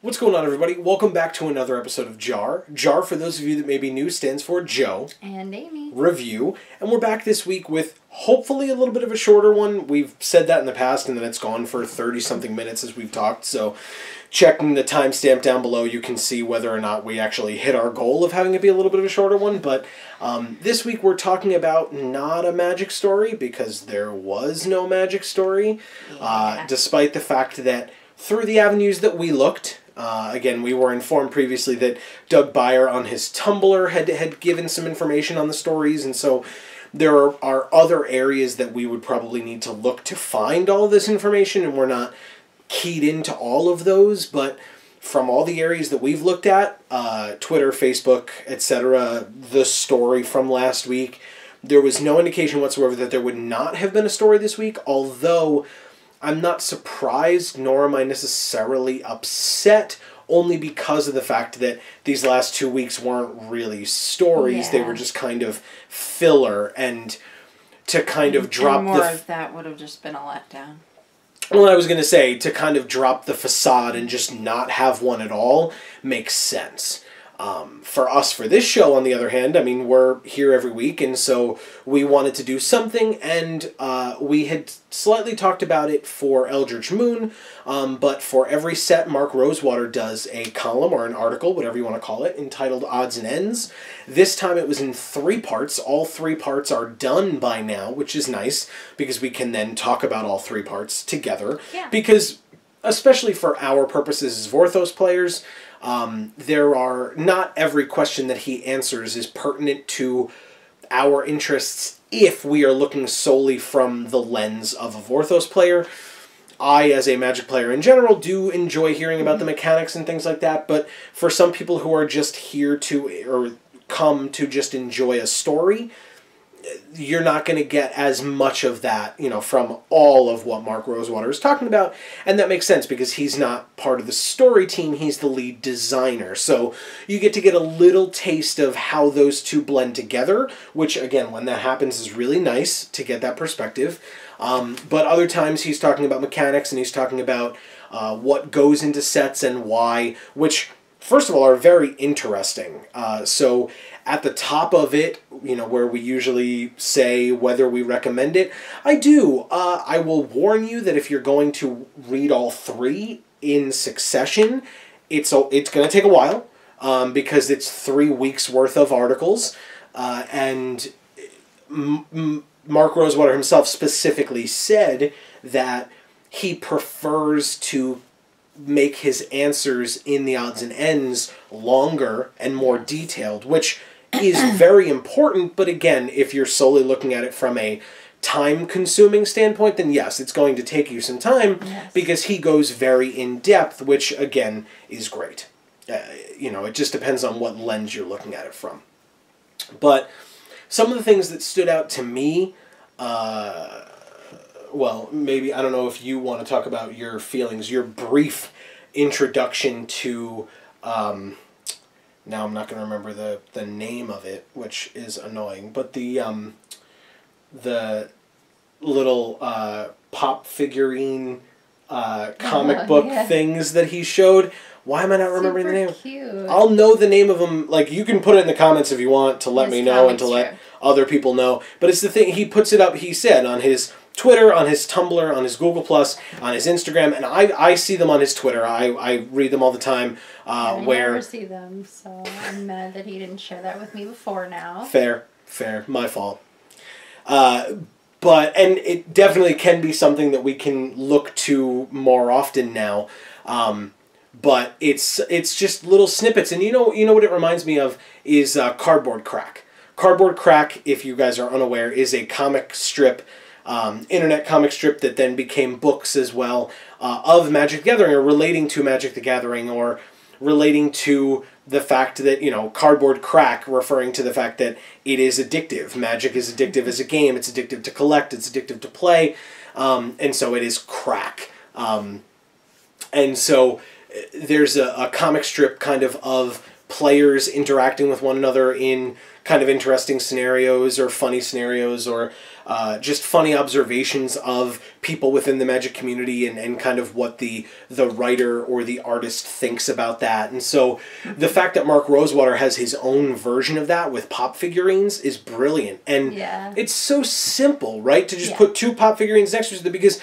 What's going on, everybody? Welcome back to another episode of JAR. JAR, for those of you that may be new, stands for Joe. And Amy. Review. And we're back this week with hopefully a little bit of a shorter one. We've said that in the past, and then it's gone for 30-something minutes as we've talked. So checking the timestamp down below, you can see whether or not we actually hit our goal of having it be a little bit of a shorter one. But this week we're talking about not a magic story, because there was no magic story. Despite the fact that through the avenues that we looked, again, we were informed previously that Doug Beyer on his Tumblr had given some information on the stories, and so there are other areas that we would probably need to look to find all of this information, and we're not keyed into all of those, but from all the areas that we've looked at, Twitter, Facebook, etc., the story from last week, there was no indication whatsoever that there would not have been a story this week, although I'm not surprised, nor am I necessarily upset, only because of the fact that these last 2 weeks weren't really stories. Yeah. They were just kind of filler, and to kind of drop and more of that would have just been a letdown. Well, I was going to say, to kind of drop the facade and just not have one at all makes sense. For us, for this show, on the other hand, I mean, we're here every week, and so we wanted to do something, and we had slightly talked about it for Eldritch Moon, but for every set, Mark Rosewater does a column or an article, whatever you want to call it, entitled Odds and Ends. This time it was in 3 parts. All 3 parts are done by now, which is nice, because we can then talk about all 3 parts together. Yeah. Because, especially for our purposes as Vorthos players, there are not every question that he answers is pertinent to our interests if we are looking solely from the lens of a Vorthos player. I, as a Magic player in general, do enjoy hearing about the mechanics and things like that, but for some people who are just here to, or come to just enjoy a story, you're not going to get as much of that, from all of what Mark Rosewater is talking about. And that makes sense, because he's not part of the story team, he's the lead designer. So you get to get a little taste of how those two blend together, which, again, when that happens is really nice to get that perspective. But other times he's talking about mechanics, and he's talking about what goes into sets and why, which, first of all, are very interesting. So at the top of it, where we usually say whether we recommend it, I do. I will warn you that if you're going to read all 3 in succession, it's going to take a while, because it's 3 weeks worth of articles, and Mark Rosewater himself specifically said that he prefers to make his answers in the odds and ends longer and more detailed, which is very important. But again, if you're solely looking at it from a time-consuming standpoint, then yes, it's going to take you some time, because he goes very in-depth, which, again, is great. It just depends on what lens you're looking at it from. But some of the things that stood out to me, well, maybe, I don't know if you want to talk about your feelings, your brief introduction to, now I'm not going to remember the name of it, which is annoying, but the little pop figurine comic book things that he showed. Why am I not remembering the name? Cute. I'll know the name of them. Like, you can put it in the comments if you want to let me know and to let other people know. But it's the thing, he puts it up, he said, on his Twitter, on his Tumblr, on his Google+, on his Instagram, and I see them on his Twitter. I read them all the time. I never see them, so I'm mad that he didn't share that with me before now. Fair, my fault. But, and it definitely can be something that we can look to more often now. But it's just little snippets, and you know what it reminds me of is Cardboard Crack. Cardboard Crack, if you guys are unaware, is a comic strip, internet comic strip that then became books as well, of Magic the Gathering, or relating to Magic the Gathering, or relating to the fact that, Cardboard Crack, referring to the fact that it is addictive. Magic is addictive as a game. It's addictive to collect. It's addictive to play. And so it is crack. And so there's a comic strip kind of players interacting with one another in kind of interesting scenarios or funny scenarios or just funny observations of people within the Magic community and kind of what the writer or the artist thinks about that. And so the fact that Mark Rosewater has his own version of that with pop figurines is brilliant. And it's so simple, right? To just put 2 pop figurines next to each other, because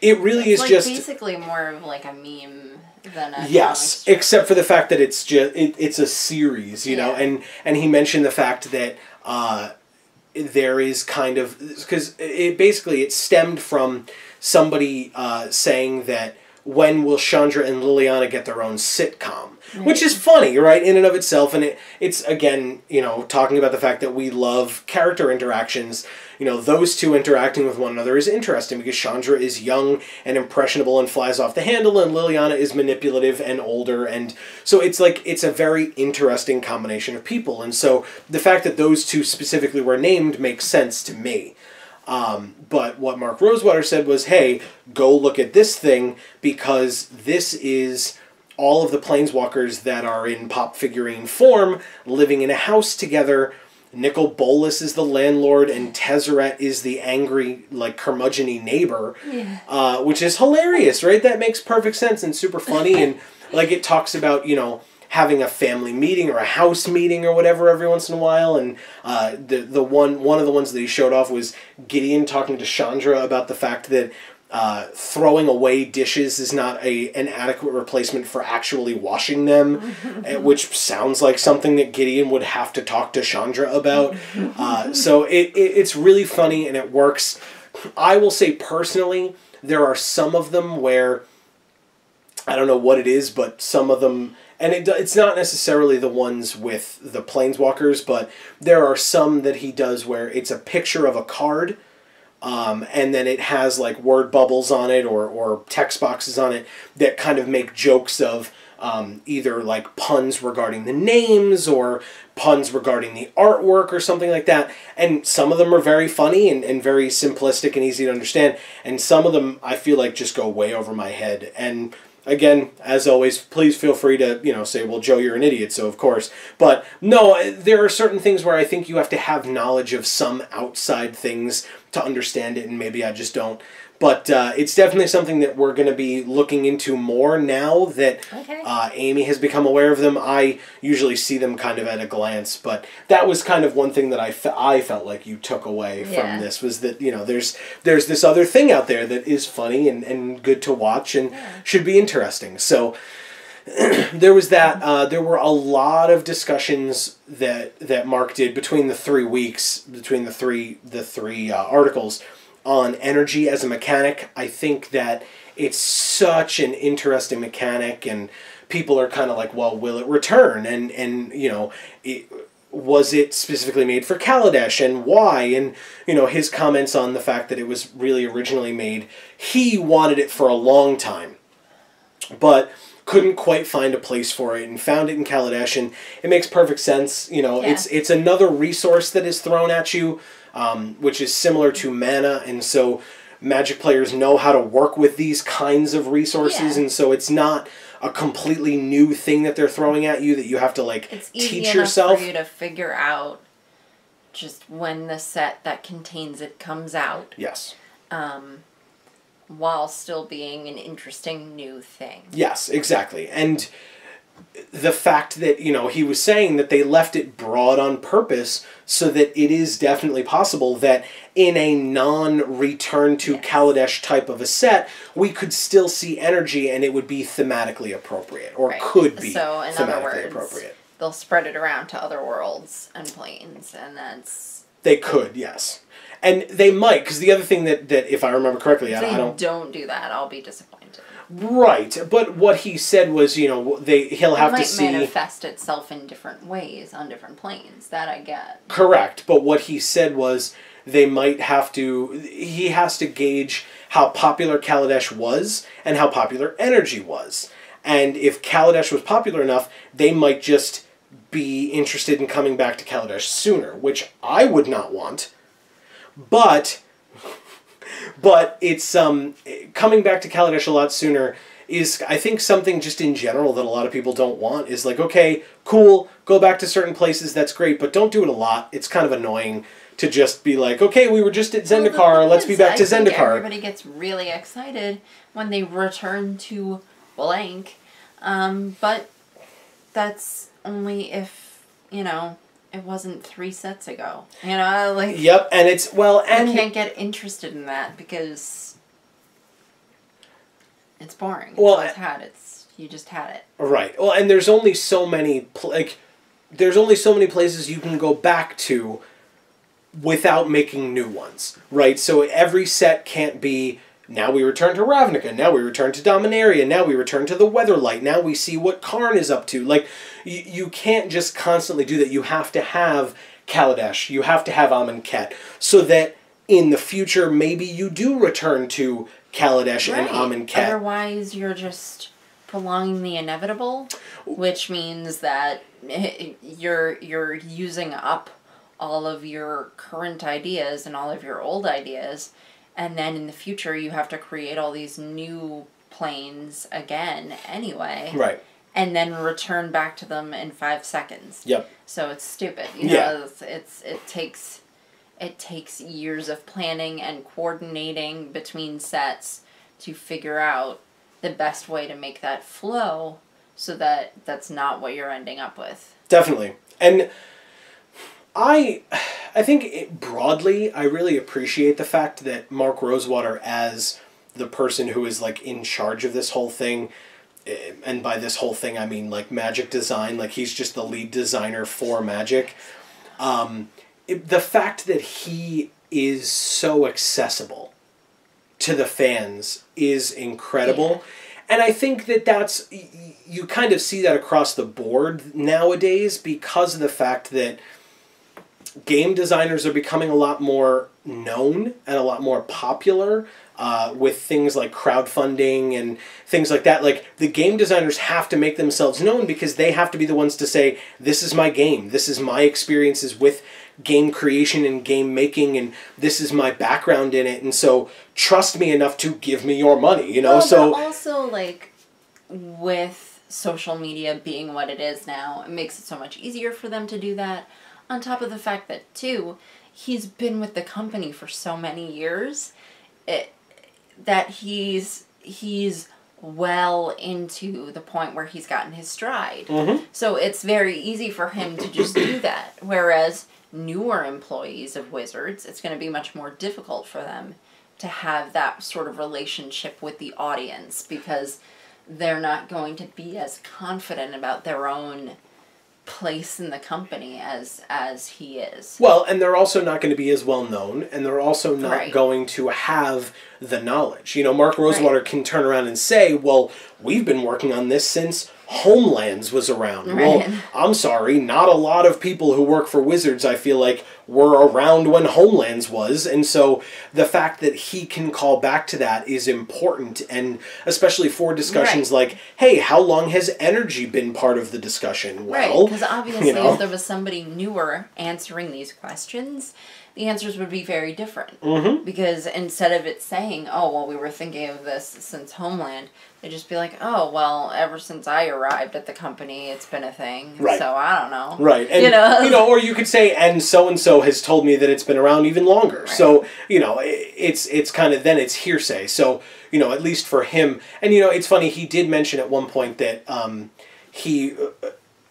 it really is like just basically more of like a meme than a except for the fact that it's just it's a series, you know. And he mentioned the fact that there is kind of, because it stemmed from somebody saying that when will Chandra and Liliana get their own sitcom, which is funny, right, in and of itself. And it's again, you know, talking about the fact that we love character interactions. You know, those two interacting with one another is interesting because Chandra is young and impressionable and flies off the handle, and Liliana is manipulative and older, and so it's like, it's a very interesting combination of people. And so the fact that those two specifically were named makes sense to me. But what Mark Rosewater said was, hey, go look at this thing, because this is all of the Planeswalkers that are in pop figurine form living in a house together. Nicol Bolas is the landlord, and Tezzeret is the angry, like, curmudgeon-y neighbor, which is hilarious, right? That makes perfect sense and super funny, and, like, it talks about, you know, having a family meeting or a house meeting or whatever every once in a while, and one of the ones that he showed off was Gideon talking to Chandra about the fact that throwing away dishes is not an adequate replacement for actually washing them, which sounds like something that Gideon would have to talk to Chandra about. So it's really funny and it works. I will say personally, there are some of them where, I don't know what it is, but some of them, and it's not necessarily the ones with the Planeswalkers, but there are some that he does where it's a picture of a card, and then it has like word bubbles on it or text boxes on it that kind of make jokes of either like puns regarding the names or puns regarding the artwork or something like that. And some of them are very funny and very simplistic and easy to understand. And some of them I feel like just go way over my head. And again, as always, please feel free to, you know, say, well, Joe, you're an idiot, so of course. But no, there are certain things where I think you have to have knowledge of some outside things to understand it, and maybe I just don't. But it's definitely something that we're going to be looking into more now that Amy has become aware of them. I usually see them kind of at a glance, but that was kind of one thing that I felt like you took away from this, was that, you know, there's this other thing out there that is funny and good to watch and should be interesting. So there was that. There were a lot of discussions that Mark did between the 3 weeks, between the three articles, on energy as a mechanic. I think that it's such an interesting mechanic, and people are kind of like, well, will it return? And you know, was it specifically made for Kaladesh, and why? And, you know, his comments on the fact that it was really originally made, he wanted it for a long time, but couldn't quite find a place for it and found it in Kaladesh, and it makes perfect sense. You know, it's another resource that is thrown at you, which is similar to mana, and so Magic players know how to work with these kinds of resources, and so it's not a completely new thing that they're throwing at you that you have to, like, teach yourself. It's easy enough for you to figure out just when the set that contains it comes out. Yes. While still being an interesting new thing. Yes, exactly. And the fact that, you know, he was saying that they left it broad on purpose so that it is definitely possible that in a non-return to Kaladesh type of a set, we could still see energy and it would be thematically appropriate, or could be thematically appropriate. They'll spread it around to other worlds and planes, and that's... They could, yes. And they might, because the other thing that if I remember correctly, I don't do that, I'll be disappointed. Right, but what he said was, you know, he'll have to see... It might manifest itself in different ways on different planes, that I get. Correct, but what he said was they might have to... He has to gauge how popular Kaladesh was and how popular energy was. And if Kaladesh was popular enough, they might just be interested in coming back to Kaladesh sooner, which I would not want. But it's coming back to Kaladesh a lot sooner is, I think, something just in general that a lot of people don't want is like, okay, cool, go back to certain places, that's great, but don't do it a lot. It's kind of annoying to just be like, okay, we were just at Zendikar, let's be back to Zendikar. Everybody gets really excited when they return to blank, but that's only if, you know, it wasn't 3 sets ago. You know, like... Yep, and it's, well, and... You can't get interested in that because it's boring. It's well, you just had it. Right. Well, and there's only so many, there's only so many places you can go back to without making new ones, right? So every set can't be, now we return to Ravnica, now we return to Dominaria, now we return to the Weatherlight, now we see what Karn is up to. Like, you can't just constantly do that. You have to have Kaladesh, you have to have Amonkhet, so that in the future, maybe you do return to Kaladesh and Amonkhet. Otherwise, you're just prolonging the inevitable, which means that you're using up all of your current ideas and all of your old ideas, and then in the future you have to create all these new planes again anyway. Right. And then return back to them in 5 seconds. Yep. So it's stupid. You know, it takes years of planning and coordinating between sets to figure out the best way to make that flow so that that's not what you're ending up with. Definitely. And I think broadly, I really appreciate the fact that Mark Rosewater, as the person who is like in charge of this whole thing, and by this whole thing I mean like Magic design, like he's just the lead designer for Magic. The fact that he is so accessible to the fans is incredible. Yeah. And I think that that's, you kind of see that across the board nowadays because of the fact that game designers are becoming a lot more known and a lot more popular with things like crowdfunding and things like that. Like, the game designers have to make themselves known because they have to be the ones to say, this is my game, this is my experiences with game creation and game making, and this is my background in it, and so trust me enough to give me your money, you know? Well, so but also, like, with social media being what it is now, it makes it so much easier for them to do that. On top of the fact that, too, he's been with the company for so many years that he's well into the point where he's gotten his stride. Mm-hmm. So it's very easy for him to just do that. Whereas newer employees of Wizards, it's going to be much more difficult for them to have that sort of relationship with the audience because they're not going to be as confident about their own place in the company as he is. Well, and they're also not going to be as well known, and they're also not going to have the knowledge. You know, Mark Rosewater can turn around and say, well, we've been working on this since Homelands was around. Well, I'm sorry, not a lot of people who work for Wizards, I feel like, were around when Homelands was, and so the fact that he can call back to that is important, and especially for discussions like, hey, how long has energy been part of the discussion? Well, because obviously if there was somebody newer answering these questions, the answers would be very different. Mm-hmm. Because instead of it saying, oh, well, we were thinking of this since Homeland, they'd just be like, oh, well, ever since I arrived at the company, it's been a thing. Right. So I don't know. Right. And, you know, or you could say, and so-and-so has told me that it's been around even longer. Right. So, you know, it's kind of, then it's hearsay. So, you know, at least for him, and, you know, it's funny, he did mention at one point that he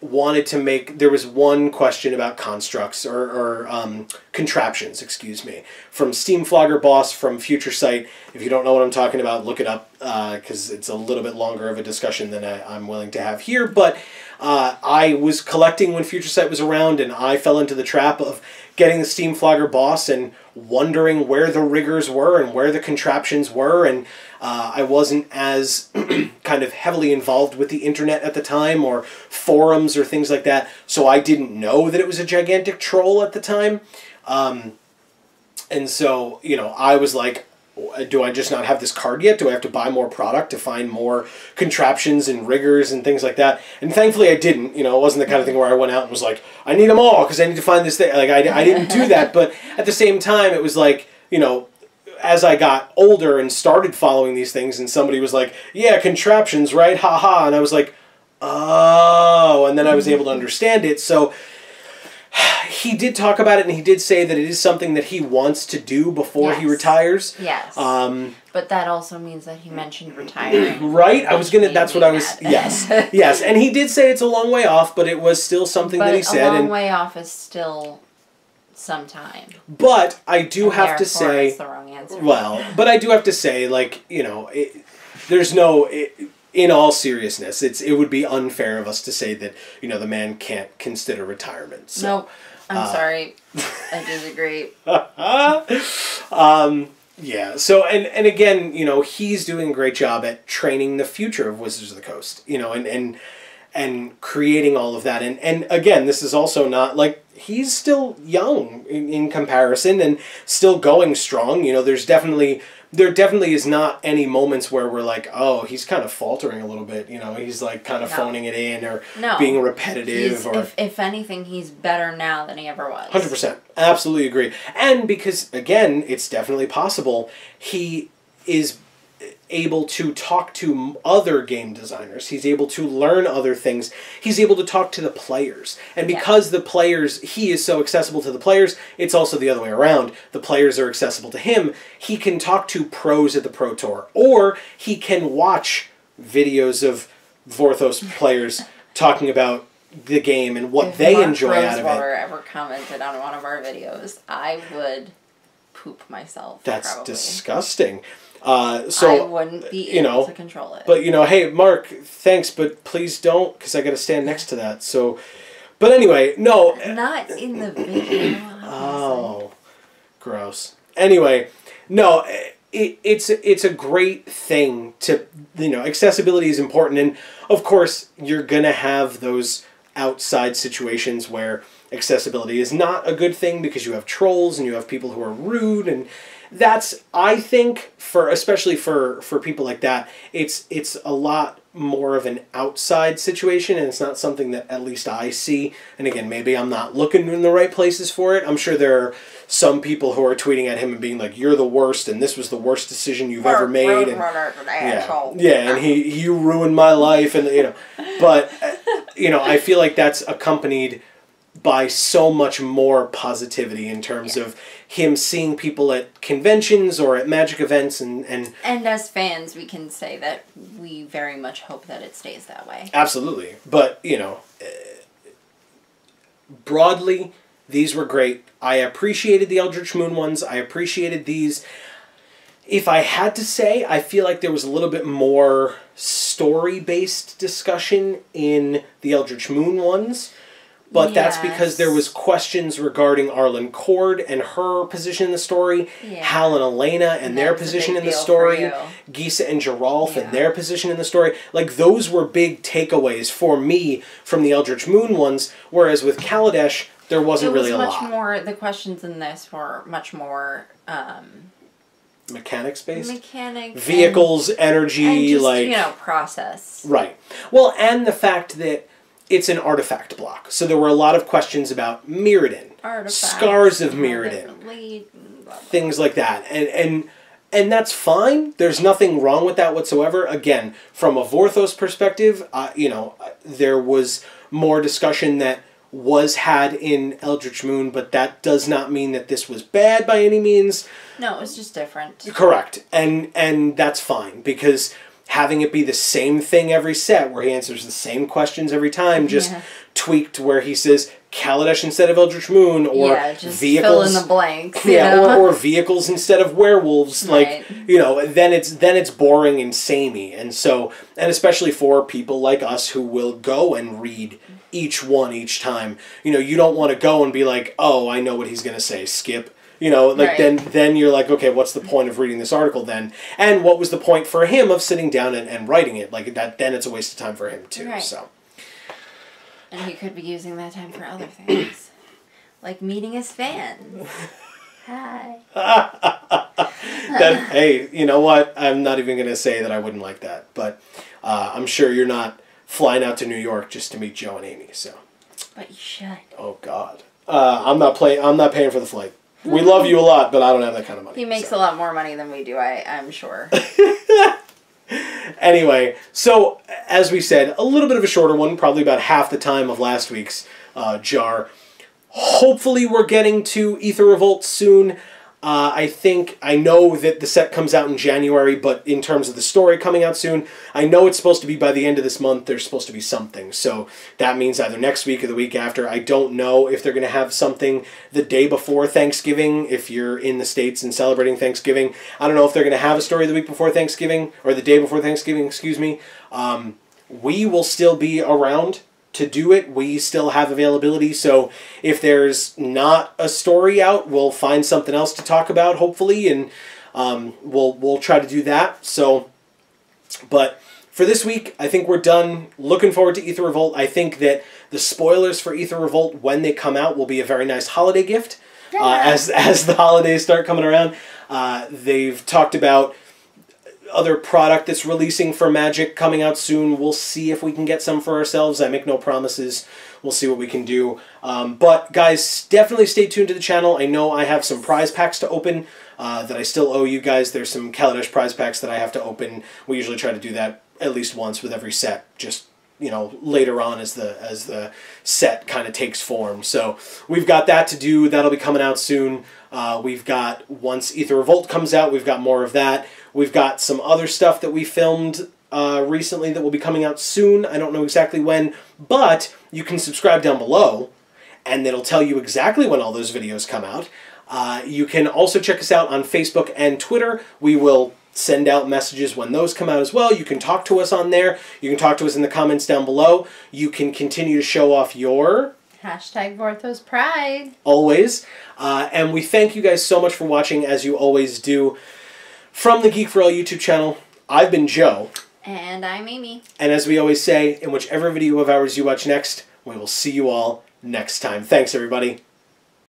wanted to make, there was one question about constructs or contraptions, excuse me, from Steamflogger Boss from Future Sight. If you don't know what I'm talking about, look it up because it's a little bit longer of a discussion than I'm willing to have here. But I was collecting when Future Sight was around, and I fell into the trap of getting the Steamflogger Boss and wondering where the riggers were and where the contraptions were, and I wasn't as kind of heavily involved with the internet at the time or forums or things like that, so I didn't know that it was a gigantic troll at the time. And so, you know, I was like, do I just not have this card yet? Do I have to buy more product to find more contraptions and riggers and things like that? And thankfully I didn't. You know, it wasn't the kind of thing where I went out and was like, I need them all because I need to find this thing. Like, I didn't do that. But at the same time, it was like, you know, as I got older and started following these things, and somebody was like, yeah, contraptions, right? Ha ha. And I was like, oh, and then I was able to understand it. So he did talk about it, and he did say that it is something that he wants to do before he retires. Yes. But that also means that he mentioned retiring. Right? That's what I was, yes. Yes. And he did say it's a long way off, but it was still something that he said. But a long way off is still some time. But I do have to say... That's the wrong answer. Well, but I do have to say, like, you know, there's no... in all seriousness, it would be unfair of us to say that, you know, the man can't consider retirement. So, nope. I'm sorry. I disagree. Yeah. So, and again, you know, he's doing a great job at training the future of Wizards of the Coast, you know, and creating all of that. And again, this is also not like he's still young in comparison and still going strong. You know, there definitely is not any moments where we're like, oh, he's kind of faltering a little bit. You know, he's like kind of phoning it in or being repetitive. If anything, he's better now than he ever was. 100%. Absolutely agree. And because, again, it's definitely possible, he is able to talk to other game designers. He's able to learn other things. He's able to talk to the players. And because the players, he is so accessible to the players, it's also the other way around. The players are accessible to him. He can talk to pros at the Pro Tour, or he can watch videos of Vorthos players talking about the game and what they enjoy out of it. If Mark ever commented on one of our videos, I would poop myself. That's probably disgusting. So I wouldn't be able to control it. But, you know, hey, Mark, thanks, but please don't, because I got to stand next to that. So, but anyway, no. Not in the video. Oh, gross. Anyway, no, it's a great thing to, you know, accessibility is important. And, of course, you're going to have those outside situations where accessibility is not a good thing because you have trolls and you have people who are rude, and that's, I think, especially for people like that, it's a lot more of an outside situation, and it's not something that at least I see. And again, maybe I'm not looking in the right places for it. I'm sure there are some people who are tweeting at him and being like, "You're the worst, and this was the worst decision you've ever made." And and he ruined my life, and you know, but you know, I feel like that's accompanied by so much more positivity in terms of him seeing people at conventions or at Magic events and as fans, we can say that we very much hope that it stays that way. Absolutely. But, you know, broadly, these were great. I appreciated the Eldritch Moon ones. I appreciated these. If I had to say, I feel like there was a little bit more story-based discussion in the Eldritch Moon ones. But that's because there was questions regarding Arlen Cord and her position in the story, Hal and Elena and their position in the story, Gisa and Geralf and their position in the story. Like, those were big takeaways for me from the Eldritch Moon ones, whereas with Kaladesh, there wasn't really a lot. Much more, the questions in this were much more... mechanics-based? Mechanics. Vehicles, energy, and just, like... you know, process. Right. Well, and the fact that it's an artifact block. So there were a lot of questions about Mirrodin, scars of Mirrodin, things like that. And that's fine. There's nothing wrong with that whatsoever. Again, from a Vorthos perspective, you know, there was more discussion that was had in Eldritch Moon, but that does not mean that this was bad by any means. No, it was just different. Correct. And that's fine, because having it be the same thing every set, where he answers the same questions every time, just tweaked where he says Kaladesh instead of Eldritch Moon, or just vehicles, fill in the blanks. Or vehicles instead of werewolves. Like, you know, then it's boring and samey. And so, and especially for people like us who will go and read each one each time, you know, you don't want to go and be like, oh, I know what he's going to say, skip. You know, like then you're like, okay, what's the point of reading this article then? And what was the point for him of sitting down and writing it? Like, that, then it's a waste of time for him too. Right. So. And he could be using that time for other things, like meeting his fans. Hi. Hey, you know what? I'm not even going to say that I wouldn't like that, but I'm sure you're not flying out to New York just to meet Joe and Amy. So. But you should. Oh God, I'm not paying for the flight. We love you a lot, but I don't have that kind of money. He makes a lot more money than we do, I'm sure. Anyway, so as we said, a little bit of a shorter one, probably about half the time of last week's jar. Hopefully we're getting to Ether Revolt soon. I know that the set comes out in January, but in terms of the story coming out soon, I know it's supposed to be by the end of this month. There's supposed to be something. So that means either next week or the week after. I don't know if they're going to have something the day before Thanksgiving, if you're in the States and celebrating Thanksgiving. I don't know if they're going to have a story the week before Thanksgiving, or the day before Thanksgiving, excuse me. We will still be around to do it. We still have availability, so if there's not a story out, we'll find something else to talk about, hopefully, and we'll try to do that. So, but for this week, I think we're done. Looking forward to Ether Revolt. I think that the spoilers for Ether Revolt, when they come out, will be a very nice holiday gift. As the holidays start coming around. They've talked about other product that's releasing for Magic coming out soon. We'll see if we can get some for ourselves. I make no promises. We'll see what we can do. But guys, definitely stay tuned to the channel. I know I have some prize packs to open that I still owe you guys. There's some Kaladesh prize packs that I have to open. We usually try to do that at least once with every set, just, you know, later on as the set kind of takes form. So we've got that to do. That'll be coming out soon. We've got, once Ether Revolt comes out, we've got more of that. We've got some other stuff that we filmed recently that will be coming out soon. I don't know exactly when, but you can subscribe down below, and it'll tell you exactly when all those videos come out. You can also check us out on Facebook and Twitter. We will send out messages when those come out as well. You can talk to us on there. You can talk to us in the comments down below. You can continue to show off your Hashtag Vorthos Pride. Always. And we thank you guys so much for watching, as you always do. From the Geek for All YouTube channel, I've been Joe. And I'm Amy. And as we always say, in whichever video of ours you watch next, we will see you all next time. Thanks, everybody.